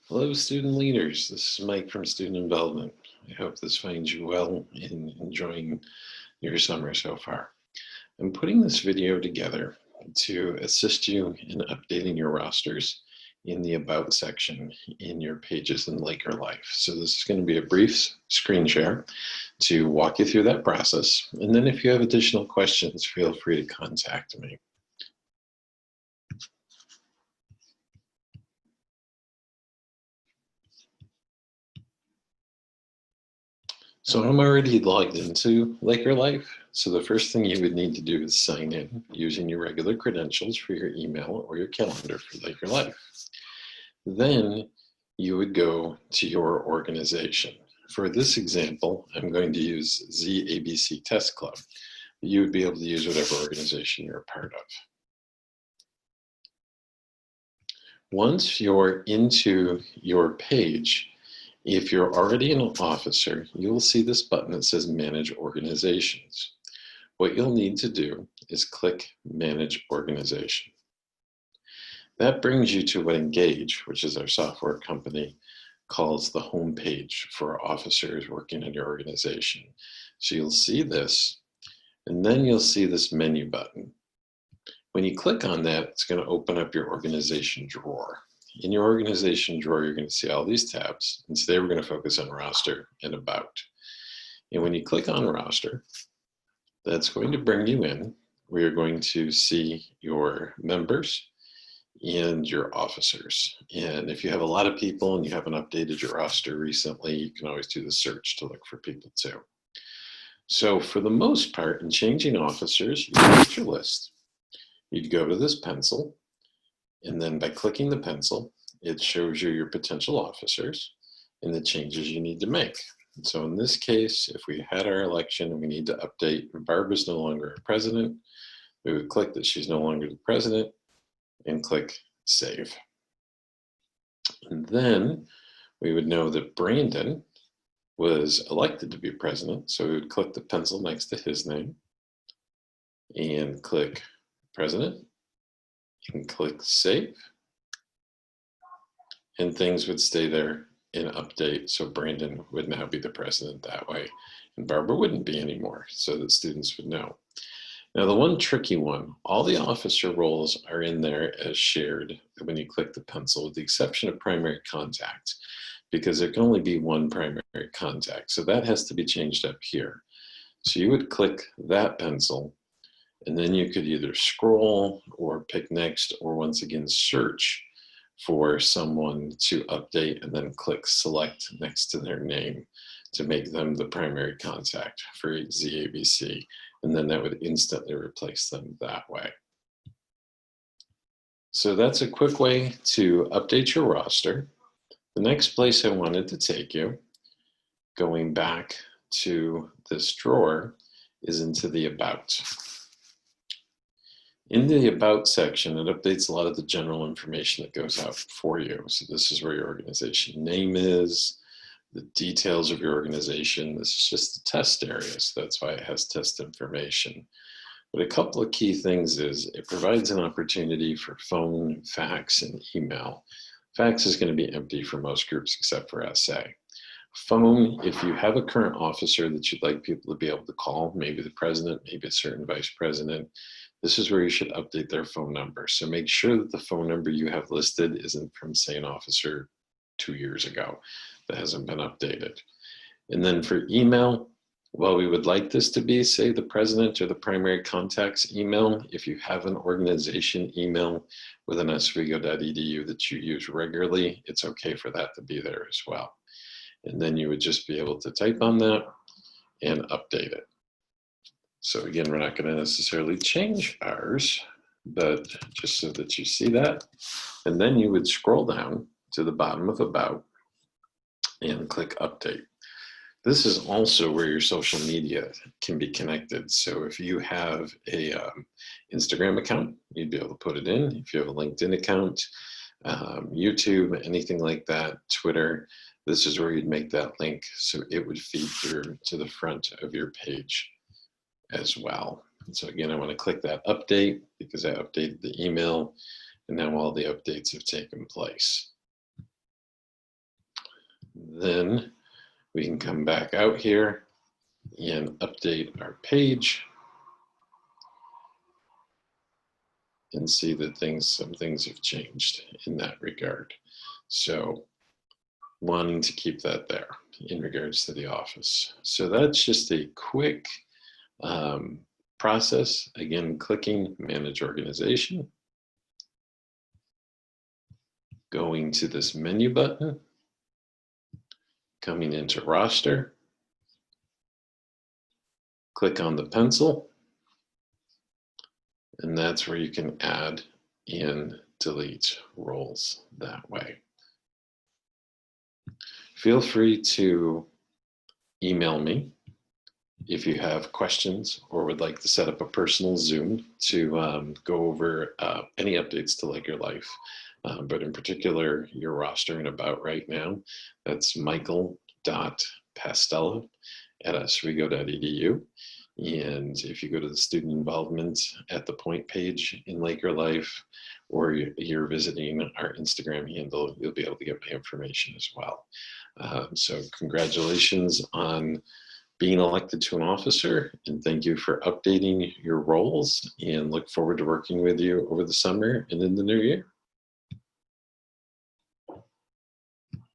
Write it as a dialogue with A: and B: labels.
A: Hello, student leaders. This is Mike from Student Involvement. I hope this finds you well in enjoying your summer so far. I'm putting this video together to assist you in updating your rosters in the About section in your pages in Laker Life. So this is going to be a brief screen share to walk you through that process. And then if you have additional questions, feel free to contact me. So I'm already logged into Laker Life. So the first thing you would need to do is sign in using your regular credentials for your email or your calendar for Laker Life. Then you would go to your organization. For this example, I'm going to use ZABC Test Club. You would be able to use whatever organization you're a part of. Once you're into your page, if you're already an officer, you'll see this button that says Manage Organizations. What you'll need to do is click Manage Organization. That brings you to what Engage, which is our software company, calls the home page for officers working in your organization. So you'll see this, and then you'll see this menu button. When you click on that, it's going to open up your organization drawer. In your organization drawer, you're going to see all these tabs. And today we're going to focus on roster and about. And when you click on roster, that's going to bring you in where you're going to see your members and your officers. And if you have a lot of people and you haven't updated your roster recently, you can always do the search to look for people too. So for the most part, in changing officers, you get your list. You'd go to this pencil, and then by clicking the pencil, it shows you your potential officers and the changes you need to make. So in this case, if we had our election and we need to update, Barbara's no longer a president, we would click that she's no longer the president and click Save. And then we would know that Brandon was elected to be president, so we would click the pencil next to his name and click President and click Save, and things would stay there in update. So Brandon would now be the president that way, and Barbara wouldn't be anymore, so that students would know. Now the one tricky one, all the officer roles are in there as shared when you click the pencil, with the exception of primary contact, because there can only be one primary contact. So that has to be changed up here. So you would click that pencil, and then you could either scroll or pick next, or once again search for someone to update and then click select next to their name to make them the primary contact for ZABC. And then that would instantly replace them that way. So that's a quick way to update your roster. The next place I wanted to take you, going back to this drawer, is into the About. In the About section, it updates a lot of the general information that goes out for you. So this is where your organization name is, the details of your organization. This is just the test area, so that's why it has test information. But a couple of key things is it provides an opportunity for phone, fax, and email. Fax is going to be empty for most groups except for SA. Phone, if you have a current officer that you'd like people to be able to call, maybe the president, maybe a certain vice president, this is where you should update their phone number. So make sure that the phone number you have listed isn't from, say, an officer 2 years ago that hasn't been updated. And then for email, well, we would like this to be, say, the president or the primary contact's email. If you have an organization email with an oswego.edu that you use regularly, it's okay for that to be there as well. And then you would just be able to type on that and update it. So again, we're not going to necessarily change ours, but just so that you see that. And then you would scroll down to the bottom of About and click Update. This is also where your social media can be connected. So if you have a Instagram account, you'd be able to put it in. If you have a LinkedIn account, YouTube, anything like that, Twitter, this is where you'd make that link so it would feed through to the front of your page as well. And so again, I want to click that update because I updated the email, and now all the updates have taken place. Then we can come back out here and update our page and see that some things have changed in that regard. So wanting to keep that there in regards to the office. So that's just a quick process. Again, clicking Manage Organization, going to this menu button, coming into Roster, click on the pencil, and that's where you can add and delete roles that way. Feel free to email me if you have questions or would like to set up a personal Zoom to go over any updates to Like Your Life, but in particular your roster and about right now. That's michael.paestella@oswego.edu. And if you go to the student involvement at the point page in Like Your Life, or you're visiting our Instagram handle, you'll be able to get my information as well. So congratulations on being elected to an officer, and thank you for updating your roles, and look forward to working with you over the summer and in the new year.